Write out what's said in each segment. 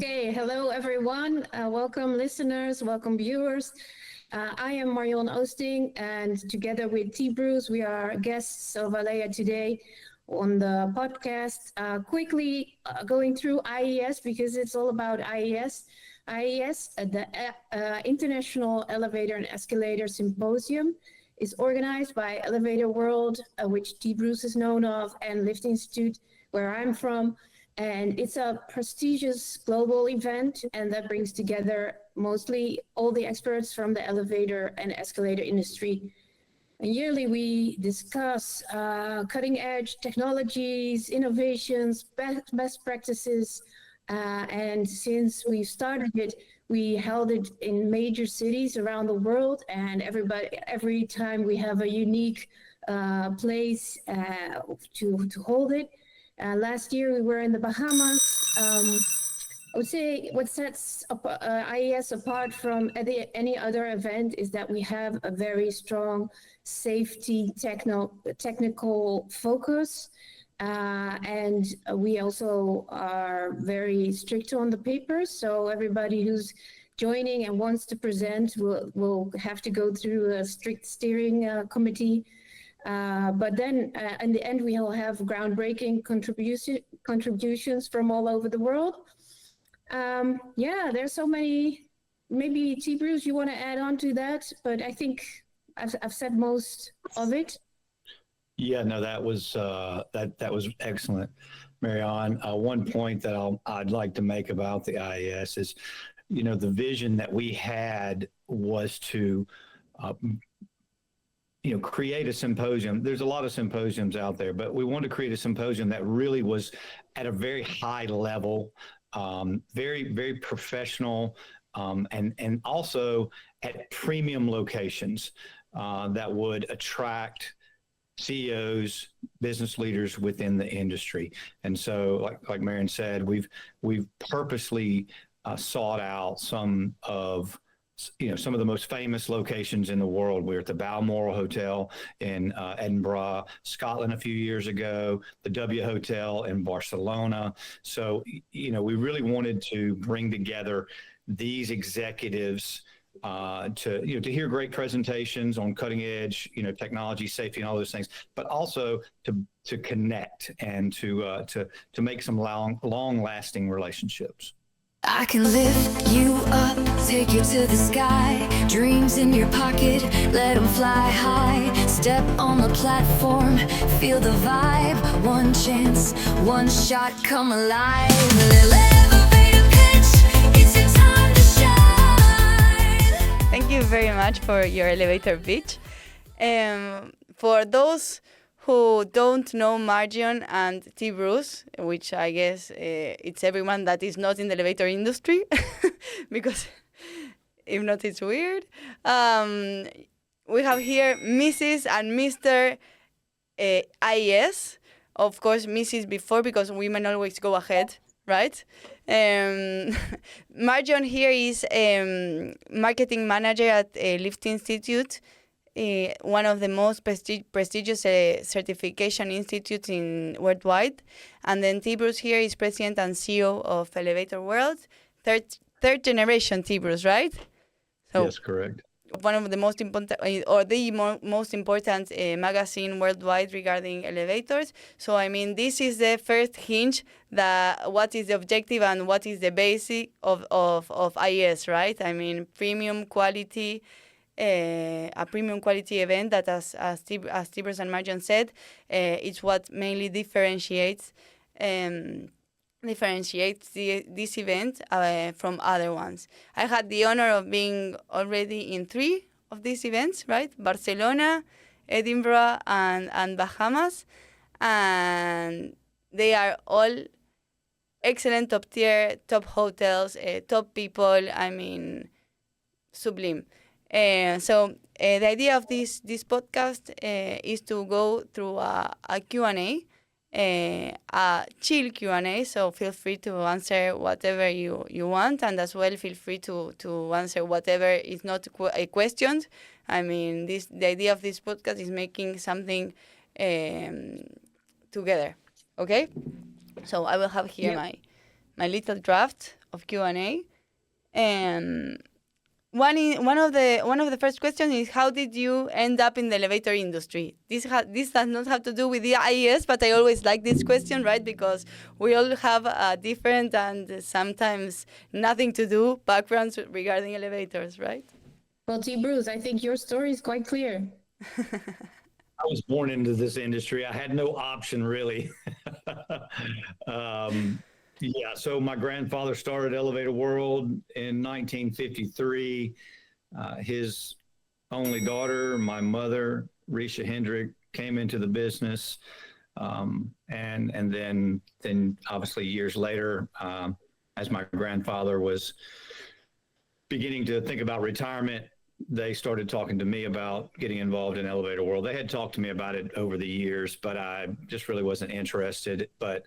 Okay, hello everyone. Welcome listeners, welcome viewers. I am Marjon Oosting, and together with T Bruce, we are guests of Alea today on the podcast. Quickly going through IES because it's all about IES. IES, the International Elevator and Escalator Symposium, is organized by Elevator World, which T Bruce is known of, and Liftinstituut, where I'm from. And it's a prestigious global event, and that brings together mostly all the experts from the elevator and escalator industry. And yearly, we discuss cutting-edge technologies, innovations, best practices. And since we started it, we held it in major cities around the world. And every time we have a unique place to hold it. Last year we were in the Bahamas. I would say what sets IES apart from any other event is that we have a very strong safety technical focus. And we also are very strict on the papers. So everybody who's joining and wants to present will have to go through a strict steering committee. But then in the end, we'll have groundbreaking contributions from all over the world. There's so many. Maybe T Bruce, you want to add on to that? But I think I've said most of it. Yeah, no, that was excellent, Marjon. One point that I'd like to make about the IES is, the vision that we had was to create a symposium. There's a lot of symposiums out there, but we wanted to create a symposium that really was at a very high level, very, very professional, and also at premium locations that would attract CEOs, business leaders within the industry. And so, like Marjon said, we've purposely sought out some of the most famous locations in the world. We were at the Balmoral Hotel in Edinburgh, Scotland a few years ago, the W Hotel in Barcelona. So, we really wanted to bring together these executives to hear great presentations on cutting edge, technology, safety, and all those things, but also to connect and to make some long lasting relationships. I can lift you up, take you to the sky. Dreams in your pocket, let them fly high. Step on the platform, feel the vibe. One chance, one shot, come alive. Elevator pitch, it's your time to shine. Thank you very much for your elevator pitch. For those who don't know Marjon and T Bruce, which I guess it's everyone that is not in the elevator industry, because if not, it's weird. We have here Mrs. and Mr. IES. Of course, Mrs. before, because women always go ahead, right? Marjon here is marketing manager at Liftinstituut, one of the most prestigious certification institutes worldwide. And then T Bruce here is president and CEO of Elevator World, third generation T Bruce, right? So yes, correct. One of the most important, or the most important magazine worldwide regarding elevators. So I mean, this is the first hinge that what is the objective and what is the basic of IES, right? I mean, premium quality. A premium quality event that, as T Bruce and Marjon said, it's what mainly differentiates this event from other ones. I had the honor of being already in 3 of these events, right? Barcelona, Edinburgh, and Bahamas, and they are all excellent, top tier, top hotels, top people. I mean, sublime. So the idea of this podcast is to go through a Q&A, a chill Q&A, so feel free to answer whatever you want, and as well feel free to answer whatever is not a question. I mean, the idea of this podcast is making something together, okay? So I will have here my little draft of Q&A. And one of the first questions is, how did you end up in the elevator industry? This does not have to do with the IEES, but I always like this question, right? Because we all have different and sometimes nothing to do backgrounds regarding elevators, right? Well, T. Bruce, I think your story is quite clear. I was born into this industry. I had no option, really. Yeah, so my grandfather started Elevator World in 1953. His only daughter, my mother, Risha Hendrick, came into the business. And then obviously years later, as my grandfather was beginning to think about retirement, they started talking to me about getting involved in Elevator World. They had talked to me about it over the years, but I just really wasn't interested. But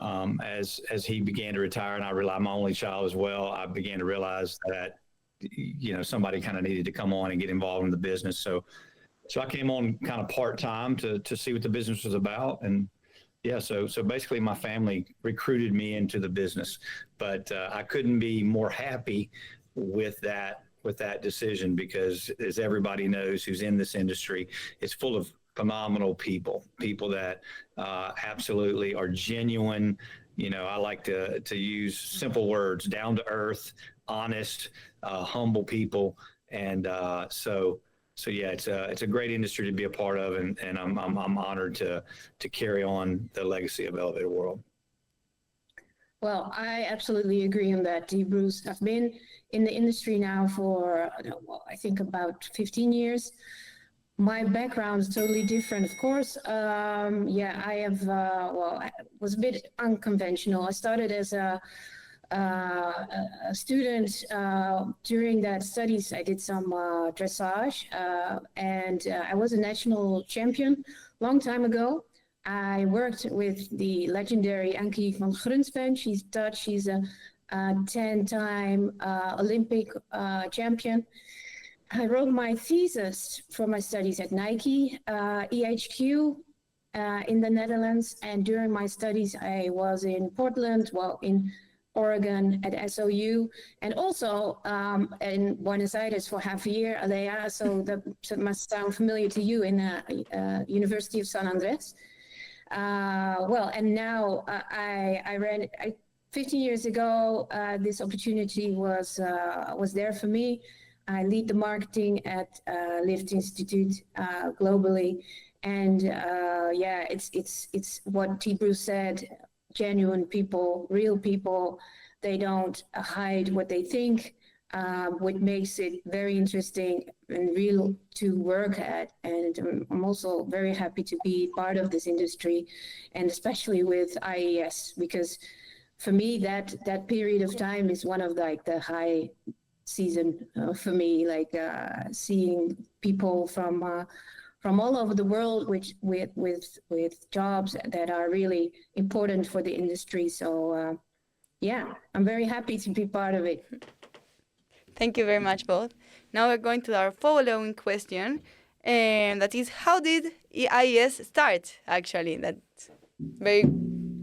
as he began to retire, and I'm my only child as well, I began to realize that, you know, somebody kind of needed to come on and get involved in the business. So I came on kind of part-time to see what the business was about. And yeah, so basically my family recruited me into the business, but I couldn't be more happy with that decision, because as everybody knows who's in this industry, it's full of phenomenal people that absolutely are genuine. You know, I like to use simple words: down to earth, honest, humble people. And so yeah, it's a great industry to be a part of, and I'm honored to carry on the legacy of Elevator World. Well, I absolutely agree on that, T. Bruce. I've been in the industry now for, I think about 15 years. My background is totally different, of course. Yeah, I have, I was a bit unconventional. I started as a student. During that studies, I did some dressage, and I was a national champion long time ago. I worked with the legendary Ankie van Grunsven. She's Dutch. She's a 10-time Olympic champion. I wrote my thesis for my studies at Nike, EHQ, in the Netherlands. And during my studies, I was in Portland, in Oregon at SOU, and also in Buenos Aires for half a year, Alea. So that must sound familiar to you, in University of San Andres. And now I ran. 15 years ago, this opportunity was there for me. I lead the marketing at Liftinstituut globally, and it's what T. Bruce said: genuine people, real people. They don't hide what they think, what makes it very interesting and real to work at. And I'm also very happy to be part of this industry, and especially with IEES, because for me that period of time is one of the high season for me, seeing people from all over the world with jobs that are really important for the industry. So I'm very happy to be part of it. Thank you very much, both. Now we're going to our following question, and that is, how did IEES start? Actually, that's very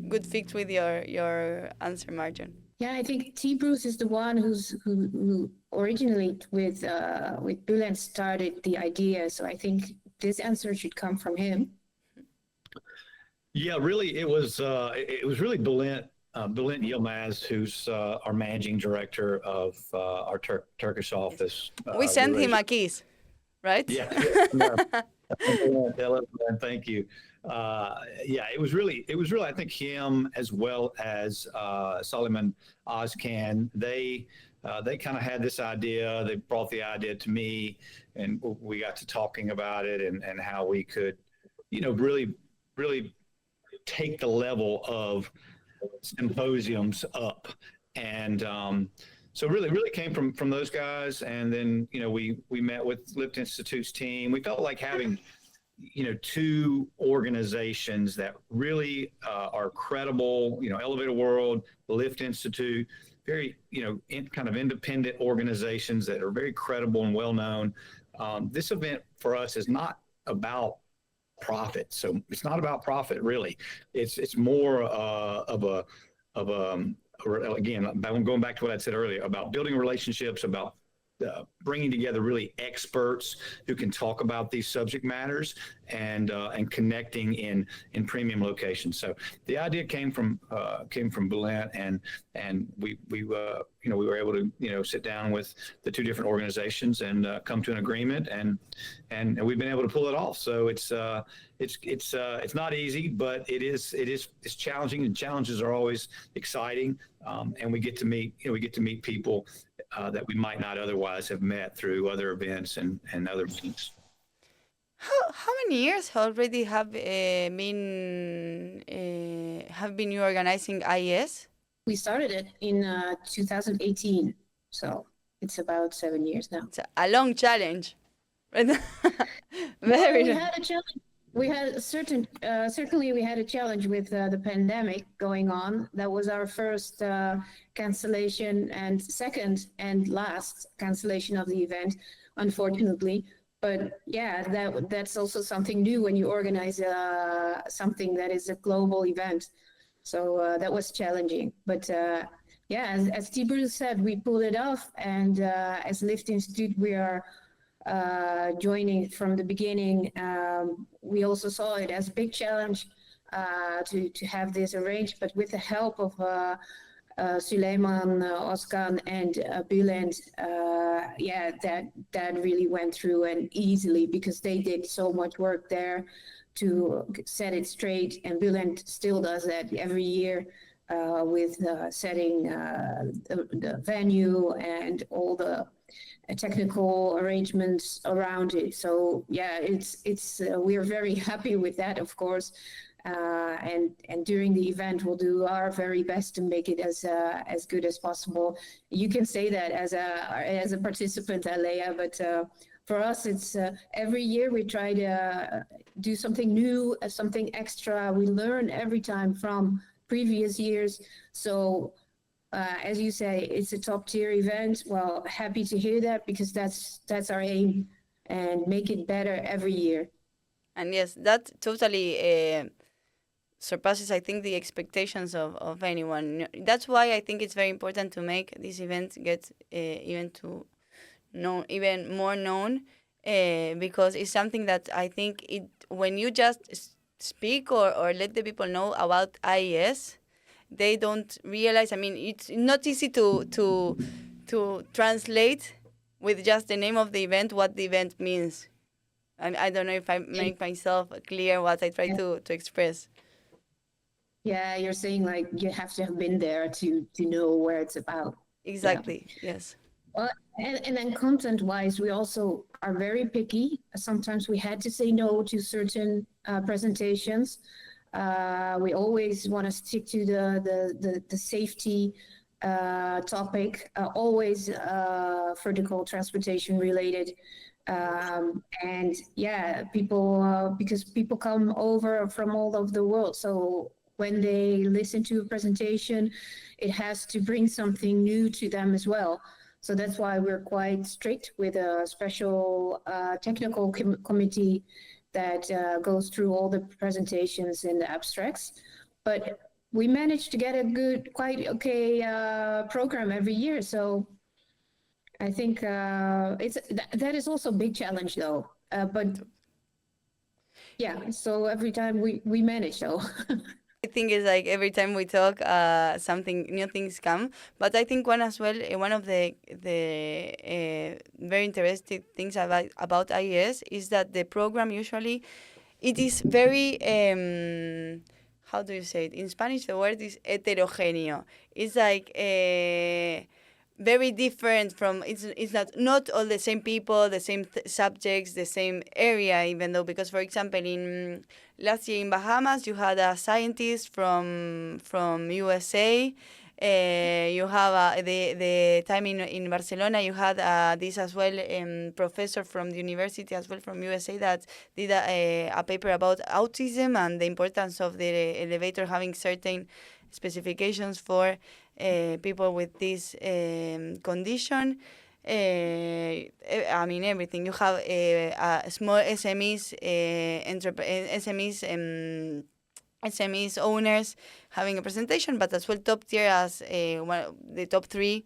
good fit with your answer, Marjon. Yeah, I think T. Bruce is the one who originally with Bülent started the idea. So I think this answer should come from him. Yeah, really, it was really Bülent Yilmaz, who's our managing director of our Turkish office. We sent him a kiss, right? Yeah. Thank you. It was really, I think, him as well as Suleiman Ozcan. They kind of had this idea. They brought the idea to me, and we got to talking about it and how we could, really take the level of symposiums up. And so really came from those guys. And then, we met with Liftinstituut's team. We felt like having two organizations that really are credible, Elevator World, Liftinstituut, very, kind of independent organizations that are very credible and well-known. This event for us is not about profit. So it's not about profit, really. It's more of again, going back to what I said earlier about building relationships, about bringing together really experts who can talk about these subject matters and connecting in premium locations. So the idea came from Bülent, and we were able to sit down with the two different organizations and come to an agreement, and we've been able to pull it off. So it's not easy, but it's challenging, and challenges are always exciting. And we get to meet people that we might not otherwise have met through other events and other meetings. How many years already have been you organizing IEES? We started it in 2018, so it's about 7 years now. It's a long challenge. Very. We had a challenge. We had certainly we had a challenge with the pandemic going on. That was our first cancellation and second and last cancellation of the event, unfortunately. But yeah, that's also something new when you organize something that is a global event. So that was challenging. But yeah, as T Bruce said, we pulled it off. And as Liftinstituut, we are joining from the beginning. We also saw it as a big challenge to have this arranged, but with the help of Suleiman Özkan and Bülent, yeah, that really went through and easily, because they did so much work there to set it straight, and Bülent still does that every year with setting the venue and all the technical arrangements around it. So yeah, it's we are very happy with that, of course. And during the event, we'll do our very best to make it as good as possible. You can say that as a participant, Alea, but for us, it's every year we try to do something new, something extra. We learn every time from previous years. So as you say, it's a top tier event. Well, happy to hear that, because that's our aim, and make it better every year. And yes, that totally surpasses, I think, the expectations of anyone. That's why I think it's very important to make this event get even more known, because it's something that I think when you just speak or let the people know about IES, they don't realize. I mean, it's not easy to translate with just the name of the event what the event means. I don't know if I make myself clear what I try to express. Yeah, you're saying like you have to have been there to know where it's about. Exactly. Yeah. Yes. Well, and then content-wise, we also are very picky. Sometimes we had to say no to certain presentations. We always want to stick to the safety topic, always vertical transportation related. And yeah, because people come over from all over the world. So when they listen to a presentation, it has to bring something new to them as well. So that's why we're quite strict with a special technical committee that goes through all the presentations and the abstracts. But we managed to get a good, quite okay program every year. So I think that is also a big challenge, though. But yeah, so every time we manage, though. I think it's like every time we talk, something new things come. But I think one of the very interesting things about IES is that the program usually it is very how do you say it in Spanish? The word is heterogéneo. It's like very different from it's not all the same people, the same subjects, the same area, even though, because for example in last year in Bahamas you had a scientist from USA. You have the time in Barcelona you had this as well, professor from the university as well from USA that did a paper about autism and the importance of the elevator having certain specifications for people with this condition. I mean everything. You have small SMEs, SMEs, owners having a presentation, but as well top tier as the top 3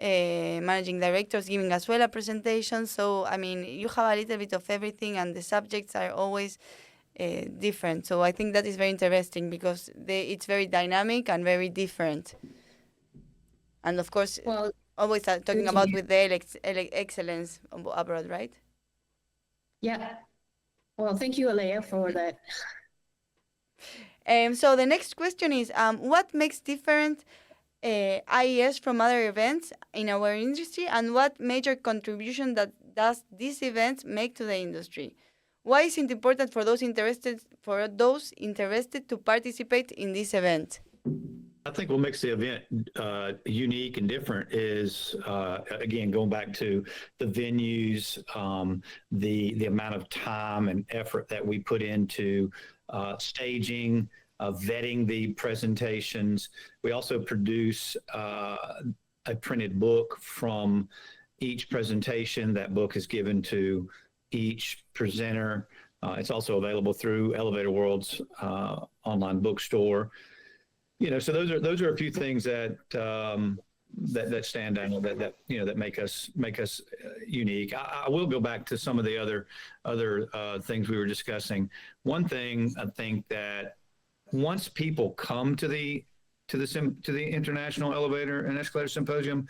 managing directors giving as well a presentation. So, I mean, you have a little bit of everything, and the subjects are always different. So I think that is very interesting because it's very dynamic and very different. And of course, always talking about with the excellence abroad, right? Yeah. Well, thank you, Alea, for that. So the next question is, what makes different IES from other events in our industry, and what major contribution does this event make to the industry? Why is it important for those interested to participate in this event? I think what makes the event unique and different is, again, going back to the venues, the amount of time and effort that we put into staging, vetting the presentations. We also produce a printed book from each presentation. That book is given to each presenter. It's also available through Elevator World's online bookstore. So those are a few things that stand out, that make us unique. I will go back to some of the other things we were discussing. One thing I think that once people come to the International Elevator and Escalator Symposium,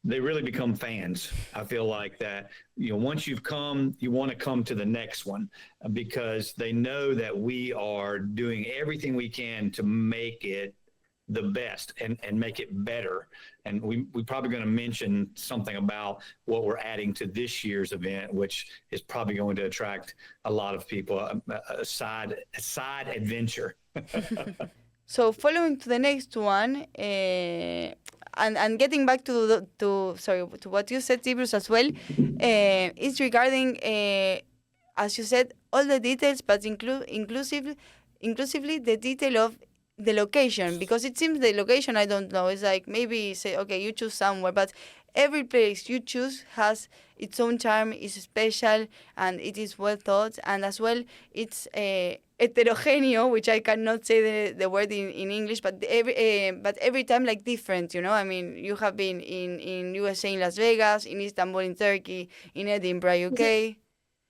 they really become fans. I feel like that, once you've come, you want to come to the next one because they know that we are doing everything we can to make it the best and make it better. And we're probably going to mention something about what we're adding to this year's event, which is probably going to attract a lot of people, a side adventure. So following to the next one, and getting back to what you said, T Bruce, as well, is regarding, as you said, all the details, but inclusively the detail of the location, because it seems the location, I don't know, it's like maybe say, okay, you choose somewhere, but every place you choose has its own charm, is special, and it is well thought, and as well it's heterogeneous, which I cannot say the word in English, but every time like different, I mean, you have been in USA, in Las Vegas, in Istanbul, in Turkey, in Edinburgh, UK,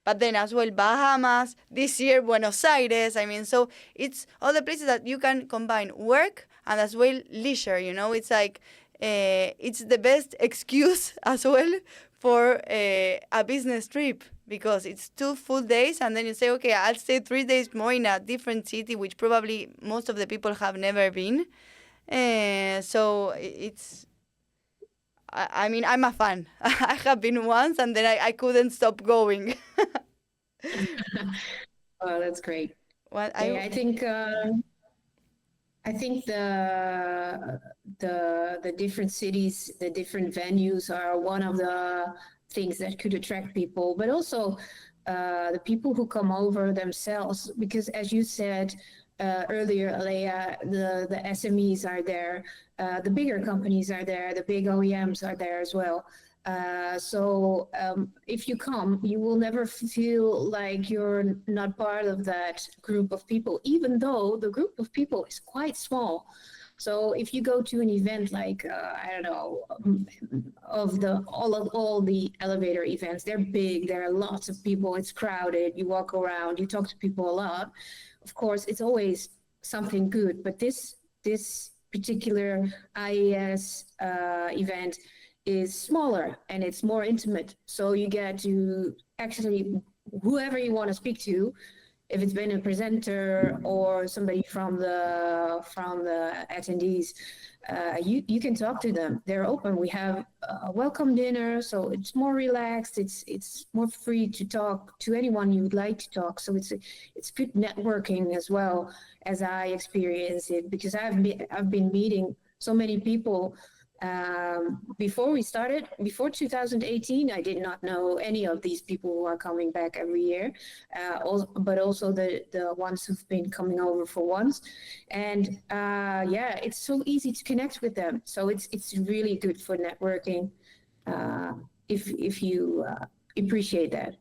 but then as well Bahamas, this year Buenos Aires. I mean, so it's all the places that you can combine work and as well leisure, it's like it's the best excuse as well for a business trip, because it's 2 full days, and then you say, okay, I'll stay 3 days more in a different city, which probably most of the people have never been. So it's, I mean, I'm a fan. I have been once, and then I couldn't stop going. Oh, that's great. Well, I think the different cities, the different venues are one of the things that could attract people, but also the people who come over themselves, because as you said earlier, Alea, the SMEs are there, the bigger companies are there, the big OEMs are there as well. So if you come, you will never feel like you're not part of that group of people, even though the group of people is quite small. So if you go to an event like, I don't know, all the elevator events, they're big, there are lots of people, it's crowded, you walk around, you talk to people a lot. Of course, it's always something good, but this particular IES event is smaller and it's more intimate. So you get to actually, whoever you want to speak to, if it's been a presenter or somebody from the attendees, you can talk to them. They're open. We have a welcome dinner, so it's more relaxed. It's more free to talk to anyone you would like to talk. So it's good networking as well, as I experience it, because I've been meeting so many people. Before 2018, I did not know any of these people who are coming back every year, but also the ones who've been coming over for once. And it's so easy to connect with them. So it's really good for networking if you appreciate that.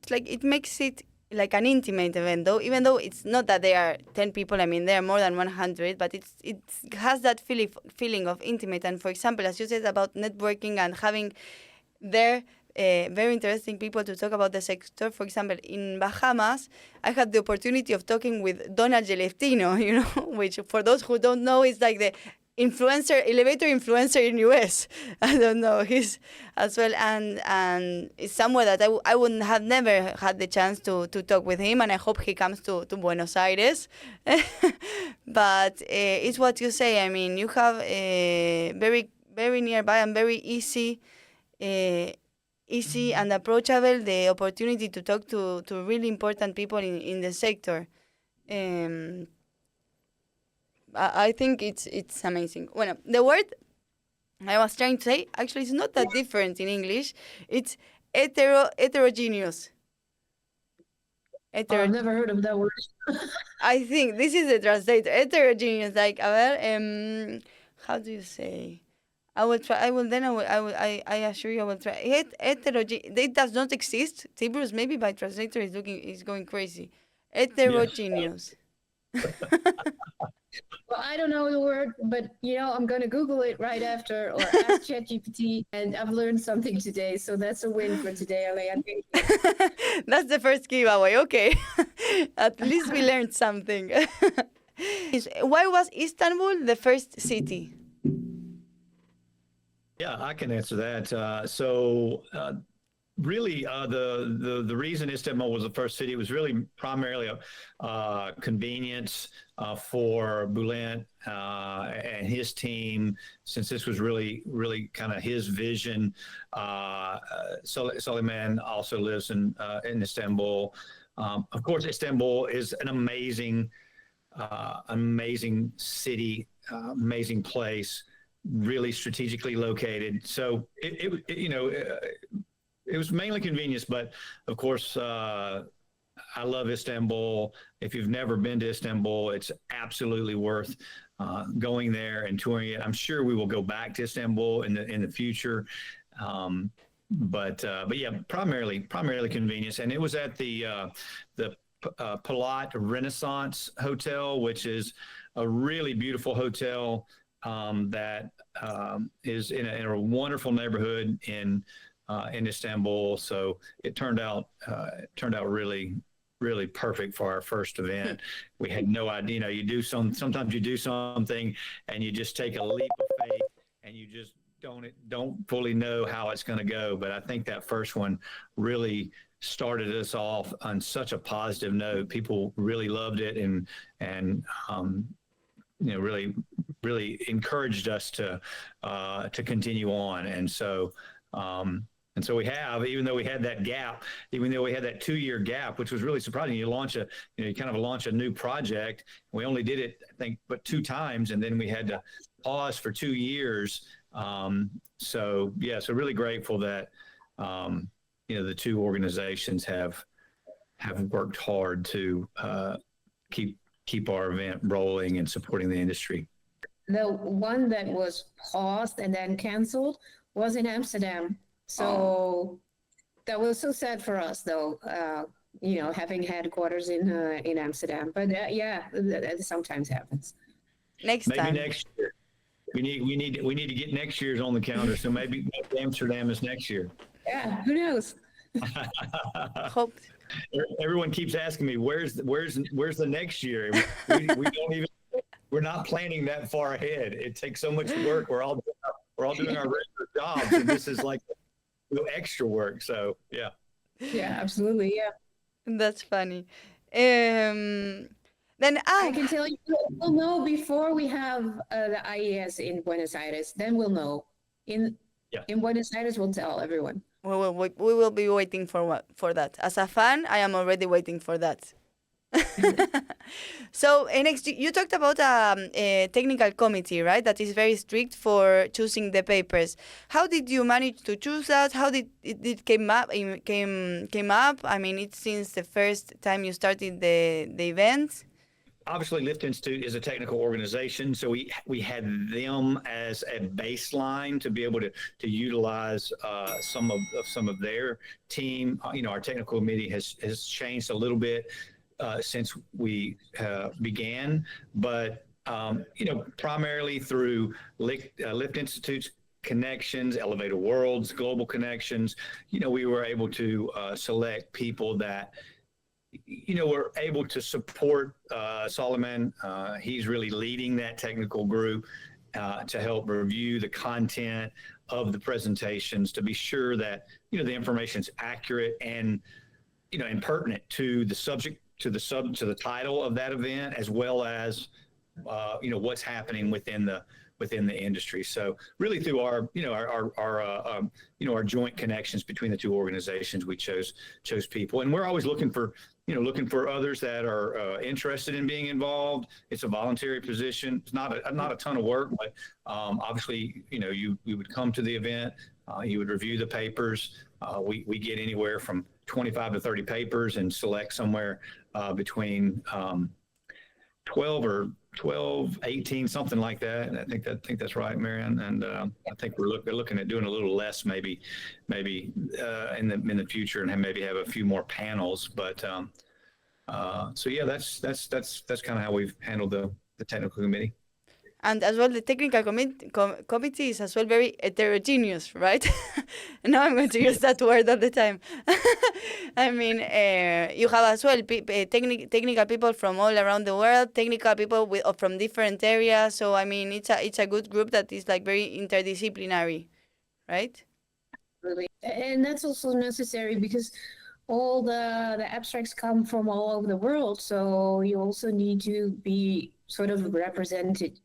It's like it makes it like an intimate event, though, even though it's not that there are 10 people. I mean, there are more than 100, but it has that feeling of intimate. And for example, as you said about networking and having there very interesting people to talk about the sector. For example, in Bahamas, I had the opportunity of talking with Donald Gelestino, which for those who don't know is like the elevator influencer in US. I don't know, he's as well, and it's somewhere that I wouldn't have never had the chance to talk with him, and I hope he comes to Buenos Aires. But it's what you say. I mean, you have very, very nearby and very easy and approachable the opportunity to talk to really important people in the sector. I think it's amazing. Well, the word I was trying to say, actually, it's not that different in English. It's heterogeneous. I've never heard of that word. I think this is the translator. Heterogeneous, like, how do you say? I will try. I assure you, I will try. Heterogeneous. It does not exist. T Bruce, maybe my translator is going crazy. Heterogeneous. Well, I don't know the word, but I'm going to Google it right after or ask ChatGPT, and I've learned something today, so that's a win for today, Alea. Thank you. That's the first giveaway. Okay, at least we learned something. Why was Istanbul the first city? Yeah, I can answer that. Really, the reason Istanbul was the first city was really primarily a convenience for Bülent and his team, since this was really, really kind of his vision. Suleiman also lives in Istanbul. Of course, Istanbul is an amazing city, amazing place, really strategically located. So it was mainly convenience, but of course, I love Istanbul. If you've never been to Istanbul, it's absolutely worth going there and touring it. I'm sure we will go back to Istanbul in the future, but yeah, primarily convenience. And it was at the Palat Renaissance Hotel, which is a really beautiful hotel that is in a wonderful neighborhood in Istanbul. So it turned out really, really perfect for our first event. We had no idea. Sometimes you do something and you just take a leap of faith and you just don't fully know how it's going to go. But I think that first one really started us off on such a positive note. People really loved it and really, really encouraged us to continue on. And so we have, even though we had that gap, even though we had that 2-year gap, which was really surprising. You launch a new project. We only did it, I think, but 2 times, and then we had to pause for 2 years. So really grateful that the 2 organizations have worked hard to keep our event rolling and supporting the industry. The one that was paused and then canceled was in Amsterdam. So that was so sad for us, though, having headquarters in Amsterdam. But that sometimes happens. Next maybe time. Next year. We need to get next year's on the calendar. So maybe Amsterdam is next year. Yeah, who knows? Hope. Everyone keeps asking me, where's the next year? We don't even. We're not planning that far ahead. It takes so much work. We're all doing our regular jobs, and this is like extra work. So yeah. Yeah, absolutely. Yeah. That's funny. Then I can tell you, we'll know before we have the IEES in Buenos Aires. Then we'll know. In Buenos Aires, we'll tell everyone. We will be waiting for that. As a fan, I am already waiting for that. So next, you talked about a technical committee, right? That is very strict for choosing the papers. How did you manage to choose that? How did it came up? I mean, it's since the first time you started the event. obviously Lift Institute is a technical organization, so we had them as a baseline to be able to utilize some of their team. Our technical committee has changed a little bit since we began, but primarily through Lift Institute's connections, Elevator World's global connections, we were able to select people that we're able to support Solomon. He's really leading that technical group to help review the content of the presentations to be sure that the information's accurate and and pertinent to the subject, to the title of that event, as well as what's happening within the industry. So really through our joint connections between the two organizations, we chose people, and we're always looking for others that are interested in being involved. It's a voluntary position. It's not a ton of work, but obviously, you would come to the event, you would review the papers. We get anywhere from 25 to 30 papers and select somewhere between 12, 18, something like that. And I think that's right, Marianne. And I think we're looking at doing a little less, maybe in the future, and maybe have a few more panels. But so yeah, that's kind of how we've handled the technical committee. And as well, the technical committee is as well very heterogeneous, right? Now I'm going to use that word all the time. I mean, you have as well technical people from all around the world, technical people from different areas. So I mean, it's a good group that is like very interdisciplinary, right? Really, and that's also necessary because all the abstracts come from all over the world. So you also need to be sort of represented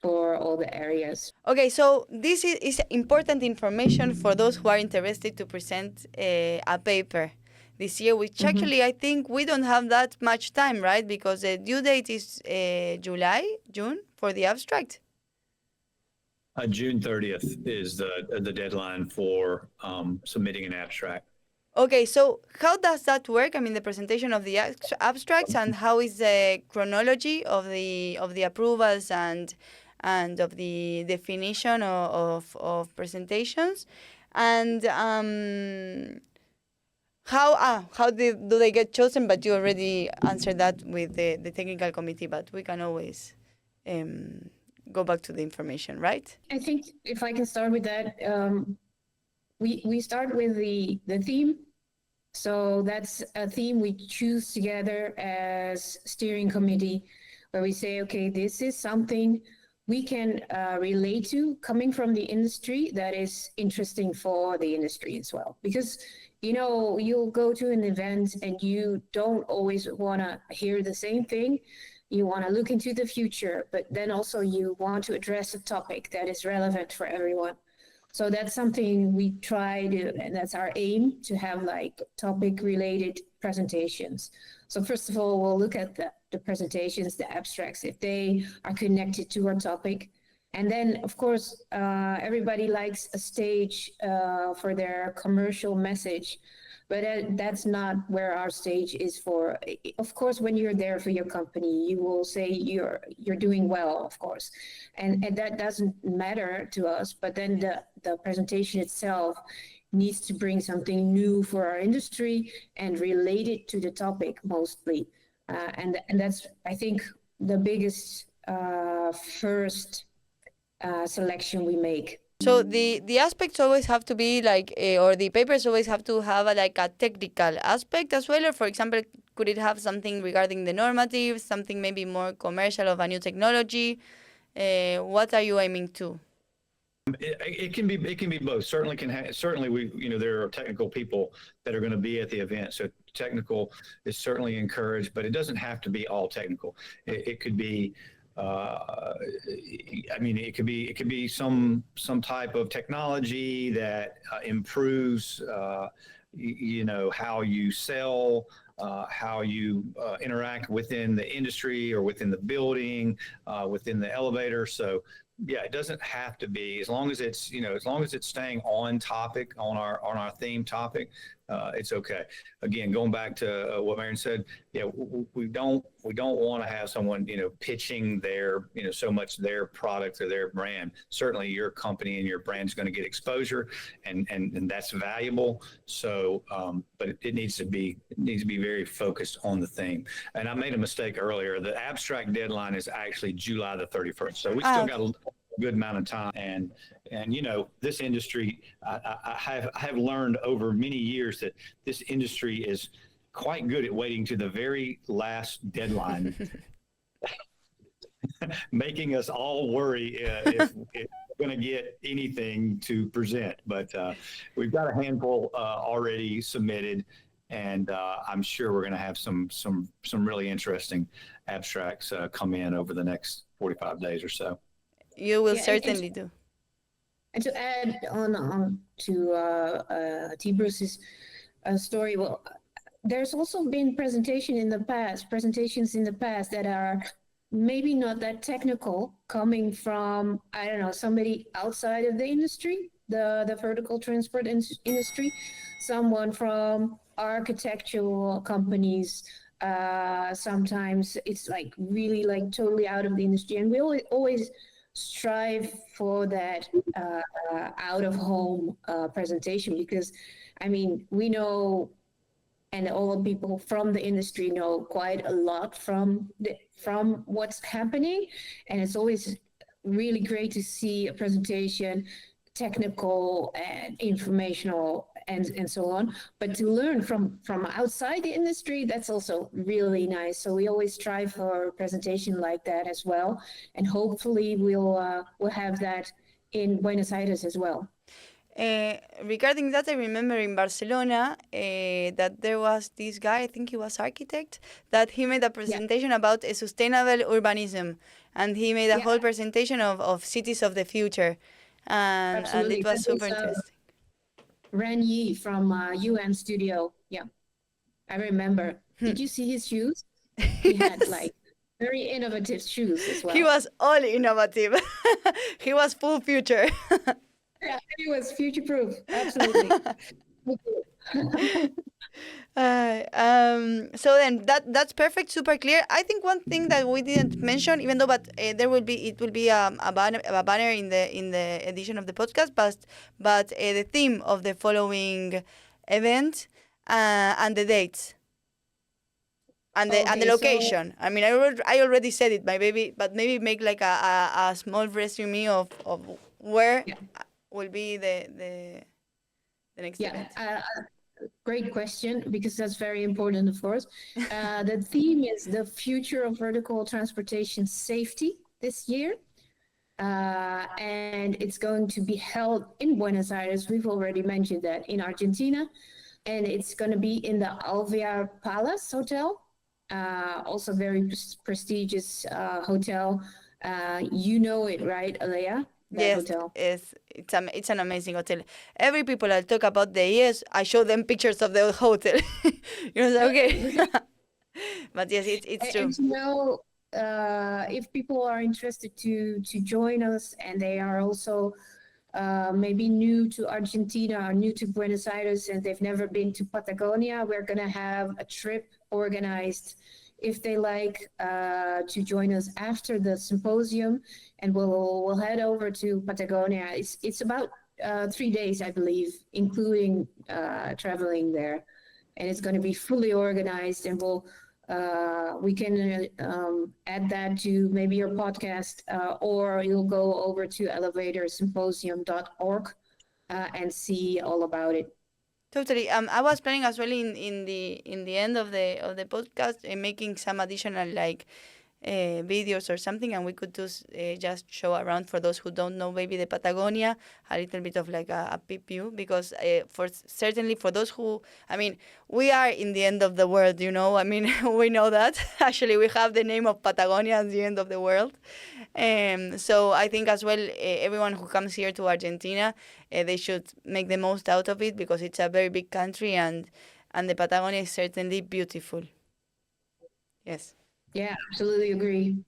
for all the areas. Okay, so this is important information for those who are interested to present a paper this year, which actually I think we don't have that much time, right? Because the due date is June for the abstract. June 30th is the deadline for submitting an abstract. Okay, so how does that work? I mean, the presentation of the abstracts, and how is the chronology of the approvals and of the definition of presentations, and how do they get chosen? But you already answered that with the technical committee, but we can always go back to the information, right? I think if I can start with that, we start with the theme. So that's a theme we choose together as steering committee, where we say, okay, this is something we can relate to coming from the industry that is interesting for the industry as well. Because, you'll go to an event and you don't always want to hear the same thing. You want to look into the future, but then also you want to address a topic that is relevant for everyone. So that's something we try to, and that's our aim, to have like topic related presentations. So first of all, we'll look at the presentations, the abstracts, if they are connected to our topic. And then, of course, everybody likes a stage for their commercial message, but that's not where our stage is for. Of course, when you're there for your company, you will say you're doing well, of course, and that doesn't matter to us. But then the presentation itself needs to bring something new for our industry and relate it to the topic mostly. And that's, I think, the biggest first selection we make. So the aspects always have to be like, or the papers always have to have a technical aspect as well. Or for example, could it have something regarding the normatives, something maybe more commercial of a new technology? What are you aiming to? It can be both. Certainly we there are technical people that are going to be at the event. So technical is certainly encouraged, but it doesn't have to be all technical. It could be. It could be some type of technology that improves, how you sell, how you interact within the industry or within the building, within the elevator. So yeah, it doesn't have to be, as long as it's staying on topic, on our theme topic. it's okay. Again, going back to what Marion said, yeah, we don't want to have someone, pitching their, so much their product or their brand. Certainly your company and your brand is going to get exposure and that's valuable. So, but it needs to be very focused on the theme. And I made a mistake earlier. The abstract deadline is actually July the 31st. So we still got a good amount of time. And this industry, I have learned over many years that this industry is quite good at waiting to the very last deadline, making us all worry if we're going to get anything to present. But we've got a handful already submitted, and I'm sure we're going to have some really interesting abstracts come in over the next 45 days or so. You will certainly do. And to add on to T Bruce's story, well, there's also been presentations in the past that are maybe not that technical, coming from, I don't know, somebody outside of the industry, the vertical transport industry, someone from architectural companies. Sometimes it's like really like totally out of the industry, and we always strive for that out of home presentation, because I mean, we know, and all the people from the industry know quite a lot from what's happening, and it's always really great to see a presentation, technical and informational and so on. But to learn from outside the industry, that's also really nice. So we always strive for a presentation like that as well, and hopefully we'll have that in Buenos Aires as well. Regarding that, I remember in Barcelona that there was this guy, I think he was architect, that he made a presentation about a sustainable urbanism, and he made a whole presentation of cities of the future, and it was super interesting. Ran Yi from UN Studio. Yeah, I remember. Did you see his shoes? He had like very innovative shoes as well. He was all innovative. He was full future. Yeah, he was future-proof. Absolutely. So then that's perfect, super clear. I think one thing that we didn't mention, even though, but it will be a banner in the edition of the podcast, but the theme of the following event and the dates and the location. So, I mean, I already said it, my baby, but maybe make like a small resume of where will be the next event. Great question, because that's very important, of course. The theme is the future of vertical transportation safety this year. And it's going to be held in Buenos Aires. We've already mentioned that, in Argentina. And it's going to be in the Alvear Palace Hotel. Also very prestigious hotel. You know it, right, Alea? Yes, hotel. It's an amazing hotel. Every people I talk about the IEES, I show them pictures of the hotel. Okay. But yes, it's true. And if people are interested to join us, and they are also maybe new to Argentina or new to Buenos Aires, and they've never been to Patagonia, we're going to have a trip organized, if they like, to join us after the symposium, and we'll head over to Patagonia. It's about 3 days, I believe, including traveling there, and it's going to be fully organized, and we can add that to maybe your podcast, or you'll go over to elevatorsymposium.org and see all about it. Totally. I was planning as well in the end of the podcast making some additional like videos or something, and we could just show around for those who don't know maybe the Patagonia, a little bit of like a peep view, because certainly for those who, I mean, we are in the end of the world, I mean, we know that. Actually, we have the name of Patagonia at the end of the world. So I think as well, everyone who comes here to Argentina, they should make the most out of it, because it's a very big country, and the Patagonia is certainly beautiful. Yes. Yeah, absolutely agree.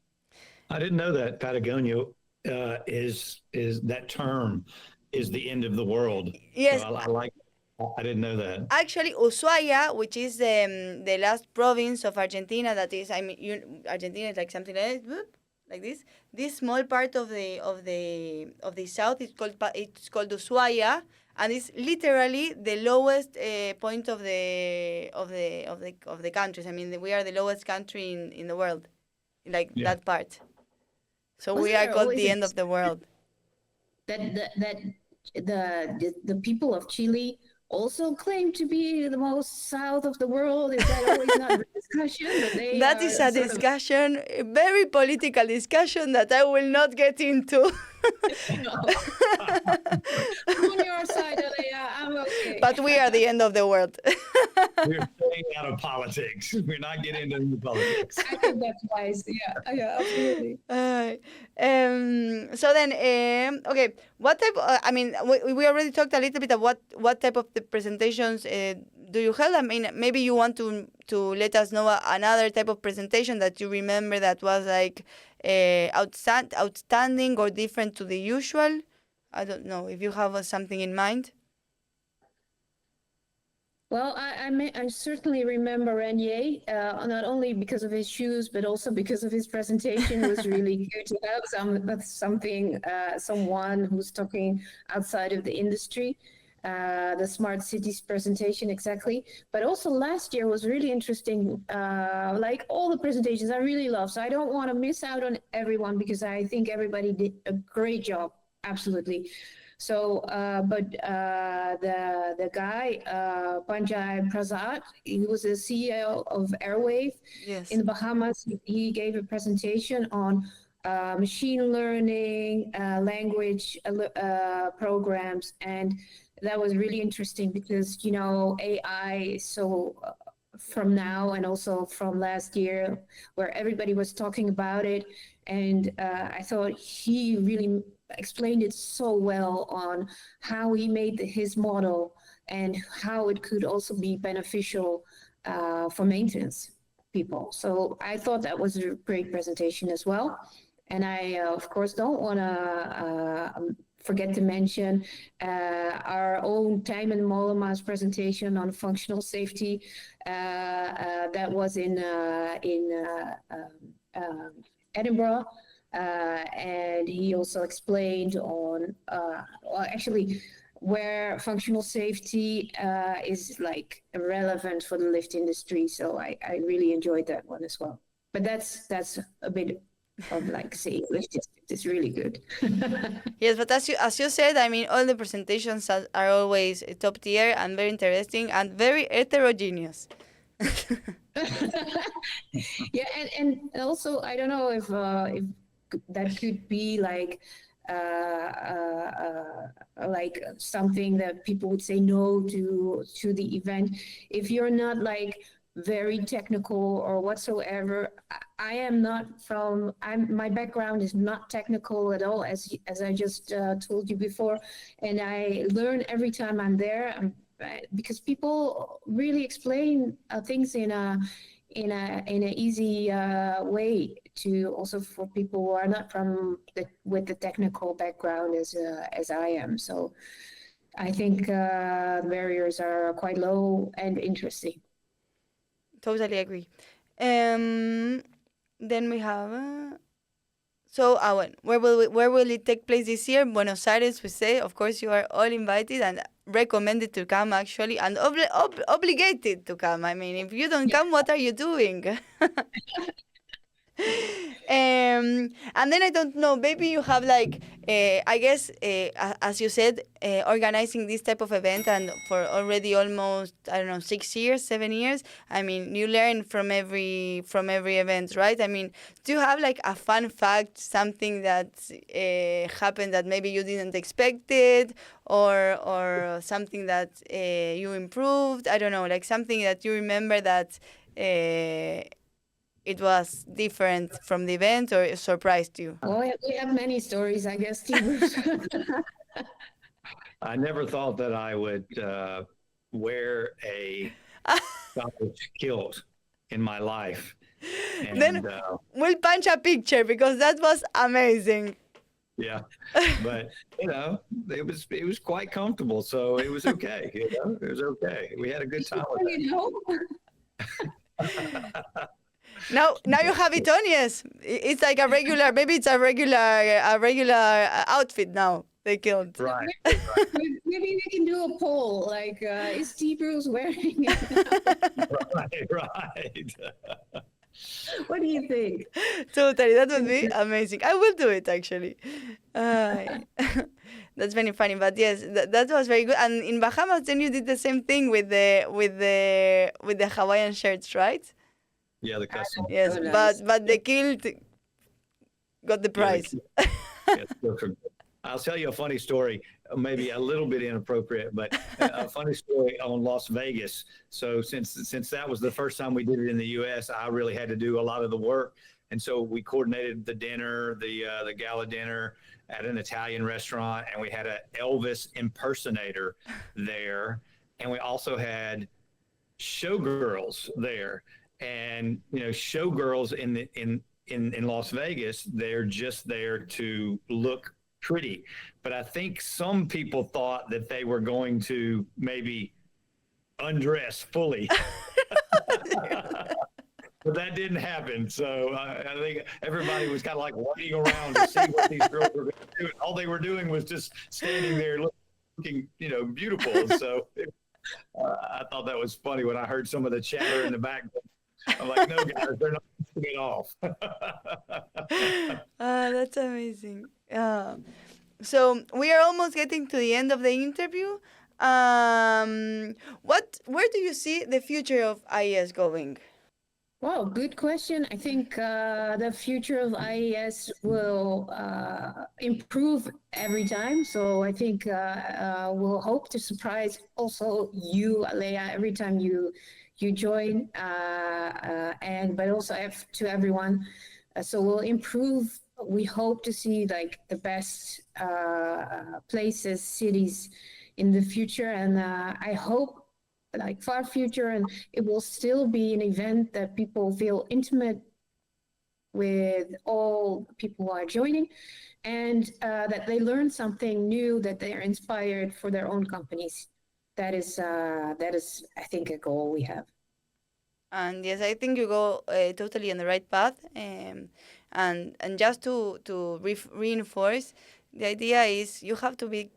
I didn't know that Patagonia is that term is the end of the world. Yes. So I like. I didn't know that. Actually, Ushuaia, which is the last province of Argentina, that is, Argentina is like something like this, whoop, like this. This small part of the south is called Ushuaia, and it's literally the lowest point of the countries. I mean, we are the lowest country in the world, like that part. So we are called the end of the world. That the people of Chile also claim to be the most south of the world. Is that always not the discussion? That is a discussion, a very political discussion that I will not get into. On your side, Alea, I'm okay. But we are the end of the world. We're staying out of politics. We're not getting into politics. I think that's wise. Yeah, absolutely. So then, okay, what type? I mean, we already talked a little bit about what type of the presentations do you hold? I mean, maybe you want to let us know another type of presentation that you remember that was like outstanding or different to the usual. I don't know if you have something in mind. Well, I certainly remember Renier, not only because of his shoes, but also because of his presentation. It was really good to have someone who's talking outside of the industry. The smart cities presentation, exactly. But also last year was really interesting. Like all the presentations I really love. So I don't want to miss out on everyone because I think everybody did a great job. Absolutely. So, but the guy, Panjay Prasad, he was the CEO of Airwave in the Bahamas. He gave a presentation on machine learning, language programs, and that was really interesting because, you know, AI, so from now and also from last year, where everybody was talking about it, and I thought he really explained it so well on how he made his model and how it could also be beneficial for maintenance people. So I thought that was a great presentation as well. And I, of course, don't want to forget to mention our own Tijmen Mollema's presentation on functional safety. That was in Edinburgh. And he also explained on, where functional safety is like relevant for the lift industry. So I really enjoyed that one as well. But that's a bit of like saying lift is really good. Yes, but as you said, I mean, all the presentations are always top tier and very interesting and very heterogeneous. Yeah, and also I don't know if that could be like something that people would say no to the event if you're not like very technical or whatsoever. I am not my background is not technical at all, as I just told you before, and I learn every time I'm there, because people really explain things in a easy way to also for people who are not with the technical background as I am. So I think barriers are quite low and interesting. Totally agree. Then we have. Where will it take place this year? Buenos Aires, we say. Of course, you are all invited and recommended to come, actually, and obligated to come. I mean, if you don't come, what are you doing? And then I don't know, maybe you have like, I guess, as you said, organizing this type of event, and for already almost, I don't know, 6 years, 7 years. I mean, you learn from every event, right? I mean, do you have like a fun fact, something that happened that maybe you didn't expect it, or something that you improved? I don't know, like something that you remember that it was different from the event or it surprised you? Well, we have many stories, I guess, T Bruce. I never thought that I would wear a college kilt in my life. And, then we'll punch a picture because that was amazing. Yeah, but it was quite comfortable, so it was okay. It was okay. We had a good time with that. Now you have it on. Yes, it's like a regular. Maybe it's a regular outfit now. They killed. Right. Maybe we can do a poll, like, is T Bruce wearing it? Right. What do you think? Totally, that would be amazing. I will do it actually. That's very funny, but yes, that was very good. And in Bahamas, then you did the same thing with the Hawaiian shirts, right? Yeah, the custom. Yes, Oh, nice. but the kilt got the prize. I'll tell you a funny story, maybe a little bit inappropriate, but a funny story on Las Vegas. So since that was the first time we did it in the U.S., I really had to do a lot of the work. And so we coordinated the dinner, the gala dinner at an Italian restaurant, and we had an Elvis impersonator there. And we also had showgirls there. And, showgirls in Las Vegas, they're just there to look pretty. But I think some people thought that they were going to maybe undress fully. But that didn't happen. So I think everybody was kind of like waiting around to see what these girls were going to do. All they were doing was just standing there looking, beautiful. So I thought that was funny when I heard some of the chatter in the back. I'm like, no, guys, they're not taking it off. That's amazing. So we are almost getting to the end of the interview. Where do you see the future of IES going? Well, good question. I think the future of IES will improve every time. So I think we'll hope to surprise also you, Leia, every time you join, but also to everyone. So we'll improve. We hope to see like the best places, cities in the future, and I hope like far future, and it will still be an event that people feel intimate with all people who are joining, and that they learn something new, that they are inspired for their own companies. That is, I think, a goal we have. And yes, I think you go totally on the right path. And just to reinforce, the idea is you have to be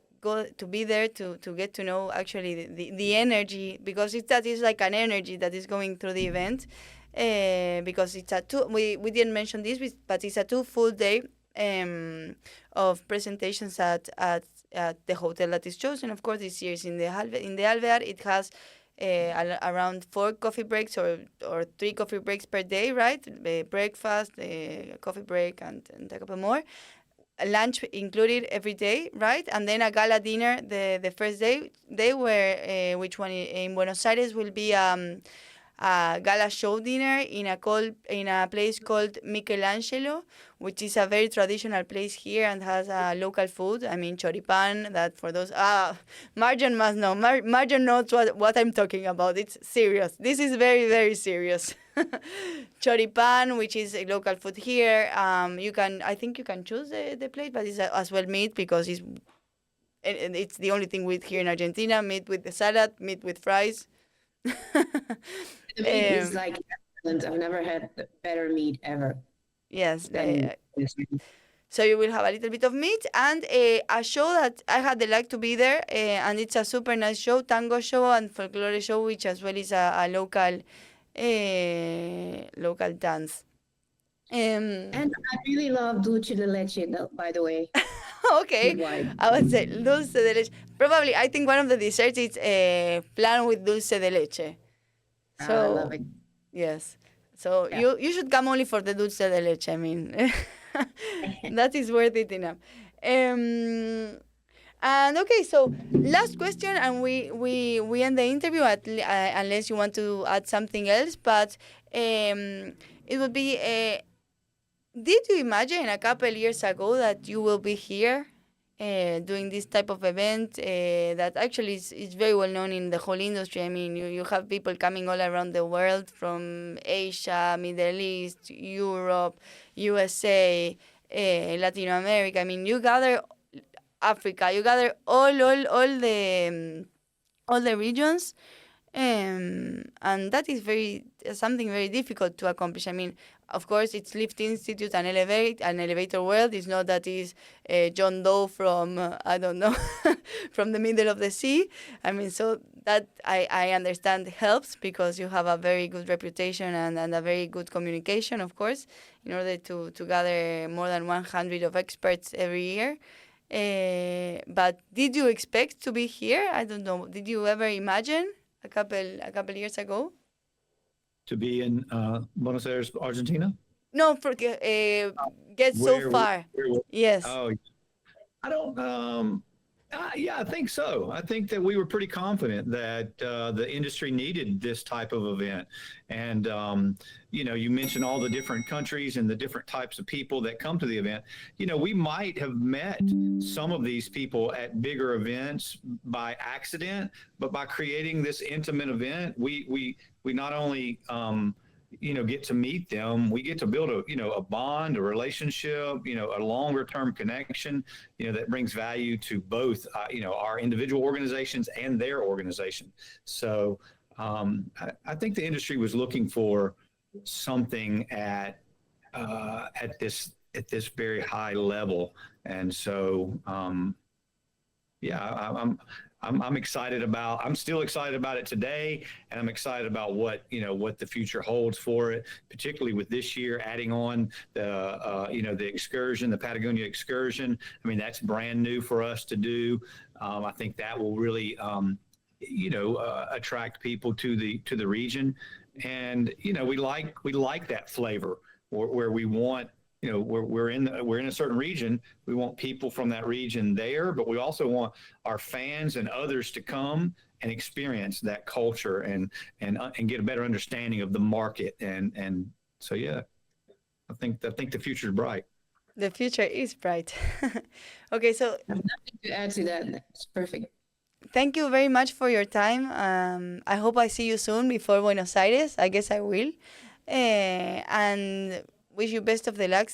there to get to know actually the energy, because that is like an energy that is going through the event. Because it's we didn't mention this, but it's a 2 full day of presentations at the hotel that is chosen. Of course, this year is in the Alvear. It has around 4 coffee breaks or 3 coffee breaks per day, right? Breakfast, coffee break, and a couple more. Lunch included every day, right? And then a gala dinner the first day where which one in Buenos Aires will be a gala show dinner in a place called Michelangelo, which is a very traditional place here and has local food. I mean, choripan, that for those... Marjon must know. Marjon knows what I'm talking about. It's serious. This is very, very serious. Choripan, which is a local food here. I think you can choose the plate, but it's as well meat, because it's the only thing with here in Argentina. Meat with the salad, meat with fries. The meat is like excellent. I've never had better meat ever. Yes. So you will have a little bit of meat and a show that I had the luck to be there, and it's a super nice show, tango show and folklore show, which as well is a local dance. And I really love dulce de leche, by the way. Okay, I would say dulce de leche. Probably, I think one of the desserts is flan with dulce de leche. So, I love it. Yes. So yeah. You should come only for the dulce de leche. I mean, that is worth it enough. And okay, so last question, and we end the interview unless you want to add something else. But it would be: did you imagine a couple years ago that you will be here doing this type of event that actually is very well known in the whole industry? I mean, you have people coming all around the world, from Asia, Middle East, Europe, USA, Latin America. I mean, you gather Africa, you gather all the regions, and that is something very difficult to accomplish. I mean, of course, it's Liftinstituut and Elevator World. It's not that is John Doe from I don't know from the middle of the sea. I mean, so that I understand helps because you have a very good reputation and a very good communication, of course, in order to gather more than 100 of experts every year. But did you expect to be here? I don't know. Did you ever imagine a couple years ago? To be in Buenos Aires, Argentina? No, get so far. Yes. Oh, I don't. Yeah, I think so. I think that we were pretty confident that the industry needed this type of event. And, you mentioned all the different countries and the different types of people that come to the event. We might have met some of these people at bigger events by accident, but by creating this intimate event, we not only get to meet them, we get to build a bond, a relationship, a longer term connection, that brings value to both, our individual organizations and their organization. So I think the industry was looking for something at this very high level. And so, I'm excited about. I'm still excited about it today, and I'm excited about what the future holds for it. Particularly with this year, adding on the excursion, the Patagonia excursion. I mean, that's brand new for us to do. I think that will really, attract people to the region, and we like that flavor where we want. We're in a certain region. We want people from that region there, but we also want our fans and others to come and experience that culture and get a better understanding of the market. And so, yeah, I think the future is bright. The future is bright. Okay, so nothing to add to that. It's perfect. Thank you very much for your time. I hope I see you soon before Buenos Aires. I guess I will. And wish you best of the luck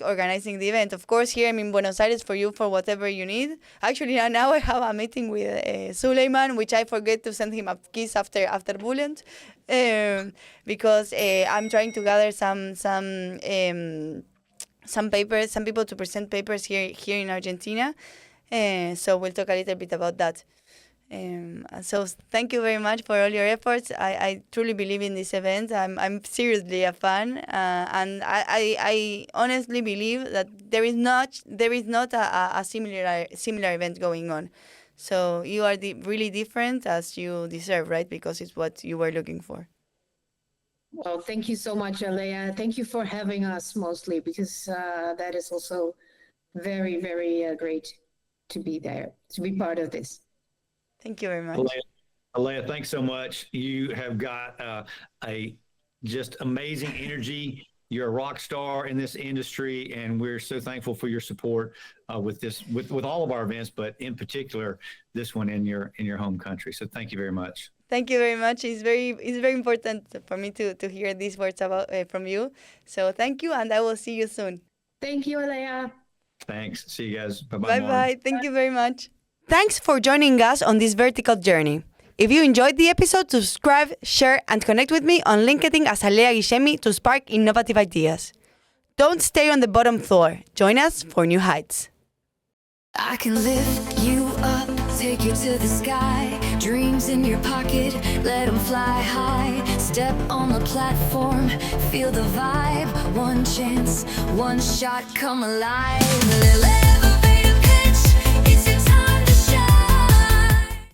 organizing the event. Of course, here I'm in Buenos Aires for you for whatever you need. Actually, now I have a meeting with Suleiman, which I forget to send him a kiss after Bullet, because I'm trying to gather some papers, some people to present papers here in Argentina. So we'll talk a little bit about that. So thank you very much for all your efforts. I truly believe in this event. I'm seriously a fan, and I honestly believe that there is not a similar event going on. So you are really different as you deserve, right? Because it's what you were looking for. Well, thank you so much, Alea. Thank you for having us mostly, because that is also very, very great to be there, to be part of this. Thank you very much. Alea, thanks so much. You have got a just amazing energy. You're a rock star in this industry, and we're so thankful for your support with all of our events, but in particular this one in your home country. So thank you very much. Thank you very much. It's very important for me to hear these words from you. So thank you, and I will see you soon. Thank you, Alea. Thanks. See you guys. Bye-bye. Bye-bye. Thank you very much. Thanks for joining us on this vertical journey. If you enjoyed the episode, subscribe, share, and connect with me on LinkedIn as Alea Guillemi to spark innovative ideas. Don't stay on the bottom floor. Join us for new heights. I can lift you up, take you to the sky. Dreams in your pocket, let them fly high. Step on the platform, feel the vibe. One chance, one shot, come alive.